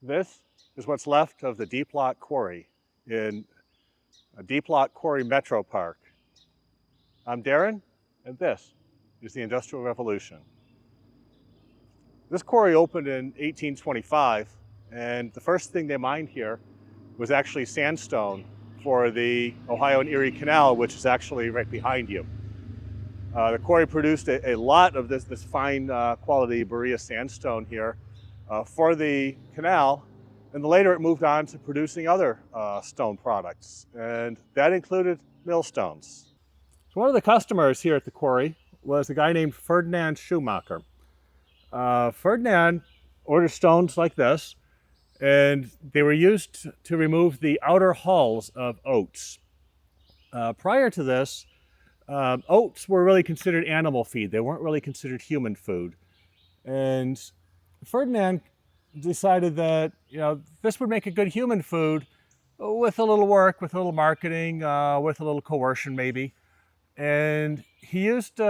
This is what's left of the Deep Lock Quarry in a Deep Lock Quarry Metro Park. I'm Darren, and this is the Industrial Revolution. This quarry opened in 1825, and the first thing they mined here was actually sandstone for the Ohio and Erie Canal, which is actually right behind you. The quarry produced a lot of this fine quality Berea sandstone here for the canal, and later it moved on to producing other stone products, and that included millstones. So one of the customers here at the quarry was a guy named Ferdinand Schumacher. Ferdinand ordered stones like this, and they were used to remove the outer hulls of oats. Prior to this, oats were really considered animal feed. They weren't really considered human food. And Ferdinand decided that, this would make a good human food with a little work, with a little marketing, with a little coercion maybe. And he used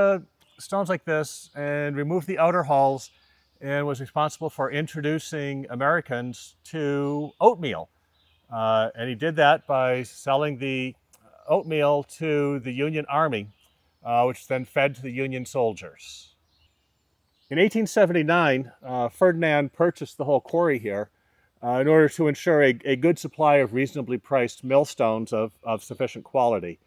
stones like this and removed the outer hulls and was responsible for introducing Americans to oatmeal. And he did that by selling the oatmeal to the Union Army, which then fed to the Union soldiers. In 1879, Ferdinand purchased the whole quarry here in order to ensure a good supply of reasonably priced millstones of sufficient quality.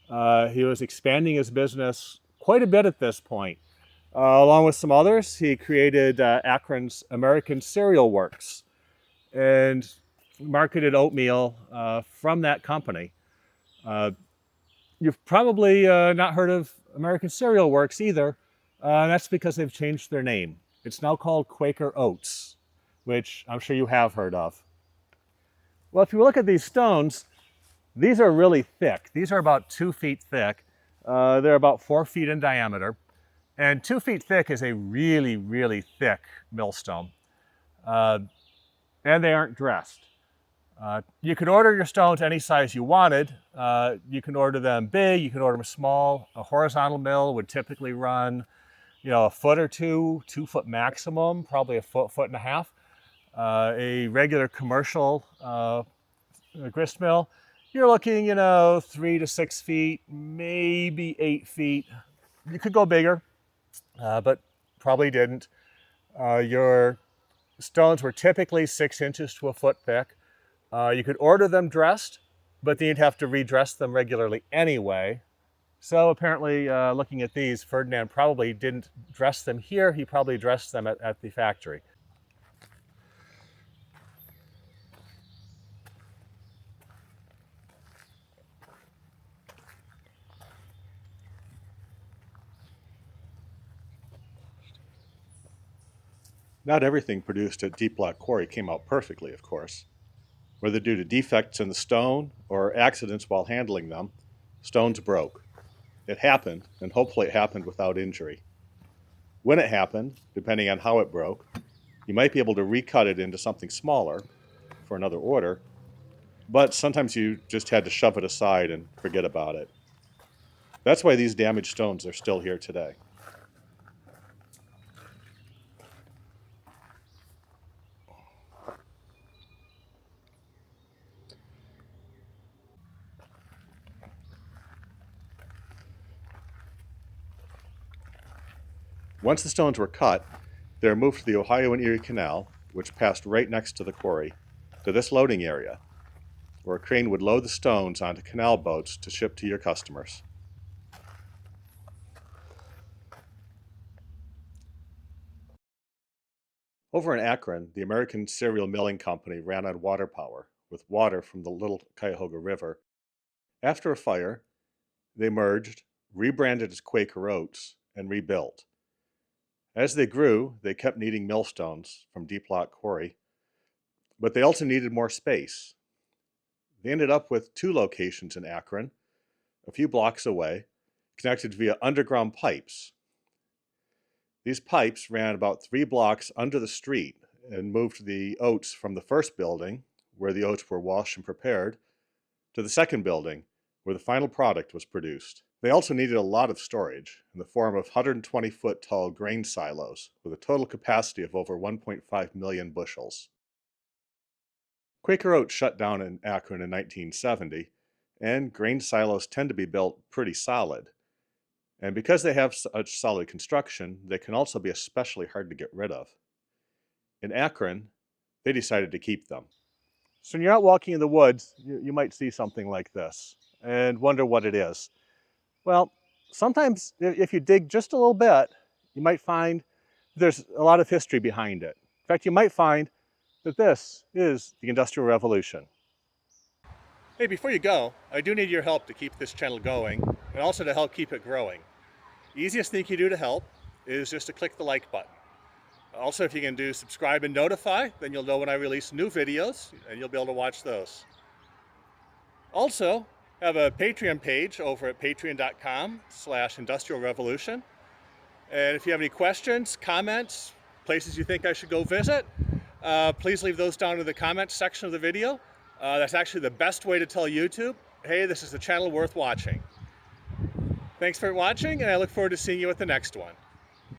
He was expanding his business quite a bit at this point. Along with some others, he created Akron's American Cereal Works and marketed oatmeal from that company. You've probably not heard of American Cereal Works either, and that's because they've changed their name. It's now called Quaker Oats, which I'm sure you have heard of. Well, if you look at these stones, these are really thick. These are about 2 feet thick. They're about 4 feet in diameter. And 2 feet thick is a really, really thick millstone. And they aren't dressed. You could order your stones any size you wanted. You can order them big, you can order them small. A horizontal mill would typically run, a foot or 2, 2 foot maximum, probably a foot, foot and a half. A regular commercial grist mill, you're looking, 3 to 6 feet, maybe 8 feet. You could go bigger, but probably didn't. Your stones were typically 6 inches to a foot thick. You could order them dressed, but then you'd have to redress them regularly anyway. So apparently, looking at these, Ferdinand probably didn't dress them here. He probably dressed them at the factory. Not everything produced at Deep Lock Quarry came out perfectly, of course. Whether due to defects in the stone or accidents while handling them, stones broke. It happened, and hopefully it happened without injury. When it happened, depending on how it broke, you might be able to recut it into something smaller for another order, but sometimes you just had to shove it aside and forget about it. That's why these damaged stones are still here today. Once the stones were cut, they were moved to the Ohio and Erie Canal, which passed right next to the quarry, to this loading area, where a crane would load the stones onto canal boats to ship to your customers. Over in Akron, the American Cereal Milling Company ran on water power, with water from the Little Cuyahoga River. After a fire, they merged, rebranded as Quaker Oats, and rebuilt. As they grew, they kept needing millstones from Deep Lock Quarry, but they also needed more space. They ended up with 2 locations in Akron, a few blocks away, connected via underground pipes. These pipes ran about 3 blocks under the street and moved the oats from the first building, where the oats were washed and prepared, to the second building, where the final product was produced. They also needed a lot of storage in the form of 120-foot tall grain silos with a total capacity of over 1.5 million bushels. Quaker Oats shut down in Akron in 1970, and grain silos tend to be built pretty solid. And because they have such solid construction, they can also be especially hard to get rid of. In Akron, they decided to keep them. So when you're out walking in the woods, you might see something like this and wonder what it is. Well, sometimes if you dig just a little bit, you might find there's a lot of history behind it. In fact, you might find that this is the Industrial Revolution. Hey, before you go, I do need your help to keep this channel going and also to help keep it growing. The easiest thing you can do to help is just to click the like button. Also, if you can do subscribe and notify, then you'll know when I release new videos and you'll be able to watch those. Also, I have a Patreon page over at patreon.com/industrialrevolution. And if you have any questions, comments, places you think I should go visit, please leave those down in the comments section of the video. That's actually the best way to tell YouTube, hey, this is a channel worth watching. Thanks for watching, and I look forward to seeing you at the next one.